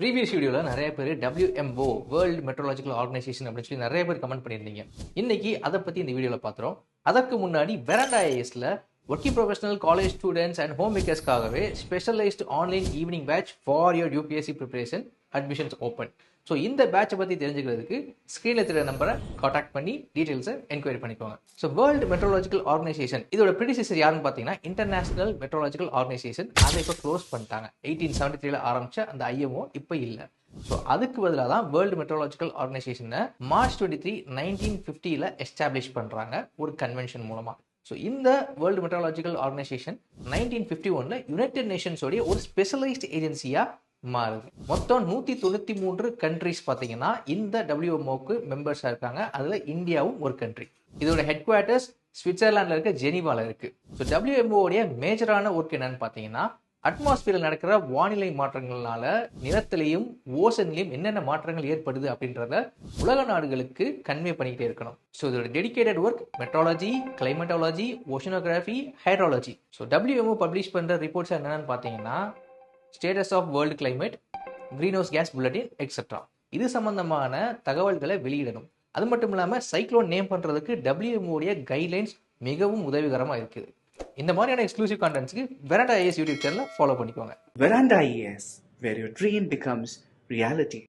Previous வீடியோவில் நிறைய பேர் WMO வேர்ல்டு மெட்ரோலாஜிக்கல் ஆர்கனைசேஷன் அப்படின்னு சொல்லி நிறைய பேர் கமெண்ட் பண்ணியிருந்தீங்க. இன்னைக்கு அதை பற்றி இந்த வீடியோவில் பார்த்துறோம். அதற்கு முன்னாடி வெராண்டா ஐஏஎஸ்ல working professional college students and home மேக்கர்ஸ்க்காகவே specialised online evening batch for your UPSC preparation admissions open. So இந்த பேட்சை பற்றி தெரிஞ்சுக்கிறதுக்கு ஸ்க்ரீனில் தெரிய நம்பரை காண்டாக்ட் பண்ணி டீட்டெயில்ஸை என்கொயரி பண்ணிக்கோங்க. ஸோ வேர்ல்டு மெட்ரோலாஜிக்கல் ஆர்கனைசேஷன் இதோட ப்ரிடிசெசர் யாருன்னு பார்த்தீங்கன்னா இன்டர்நேஷனல் மெட்ரோலாஜிக்கல் ஆர்கனைசேஷன். அதை இப்போ க்ளோஸ் பண்ணிட்டாங்க. 1873 ஆரம்பித்த அந்த IMO இப்போ இல்லை. ஸோ அதுக்கு பதிலாக தான் வேர்ல்டு மெட்ரோலாஜிக்கல் ஆர்கனைசேஷனை March 23, 1950 எஸ்டாப்ளிஷ் பண்ணுறாங்க ஒரு கன்வென்ஷன் மூலமாக. ஸோ இந்த வேர்ல்டு மெட்ரோலாஜிக்கல் ஆர்கனைசேஷன் 1951 யுனைடெட் நேஷன்ஸோடைய ஒரு ஸ்பெஷலைஸ்டு ஏஜென்சியாக மாறுது. மொத்தம் 193 கண்ட்ரிஸ் பார்த்தீங்கன்னா இந்த WMOக்கு மெம்பர்ஸாக இருக்காங்க. அதில் இந்தியாவும் ஒரு கண்ட்ரி. இதோட ஹெட் குவார்ட்டர்ஸ் சுவிட்சர்லாண்டில் இருக்க ஜெனீவாவில் இருக்குது. ஸோ WMOடைய மேஜரான ஒர்க் என்னன்னு பார்த்தீங்கன்னா அட்மாஸ்பியரில் நடக்கிற வானிலை மாற்றங்கள்னால நிலத்திலையும் ஓசன்லையும் என்னென்ன மாற்றங்கள் ஏற்படுது அப்படின்றத உலக நாடுகளுக்கு கன்வே பண்ணிக்கிட்டே இருக்கணும். ஸோ இதோட dedicated work meteorology, climatology, oceanography, hydrology. So WMO publish பண்ணுற ரிப்போர்ட்ஸ் என்னென்னு பார்த்தீங்கன்னா status of world climate, green house gas bulletin etcetera. இது சம்பந்தமான தகவல்களை வெளியிடணும். அது மட்டும் இல்லாமல் சைக்ளோன் நேம் பண்ணுறதுக்கு WMOடைய கைட்லைன்ஸ் மிகவும் உதவிகரமாக இருக்குது. இந்த மாதிரியான எக்ஸ்க்ளூசிவ் கான்டென்ட்ஸ்க்கு வெராண்டா ஐஏஎஸ் யூடியூப் சேனலை ஃபாலோ பண்ணிக்கோங்க. Veranda IAS, where your dream becomes reality.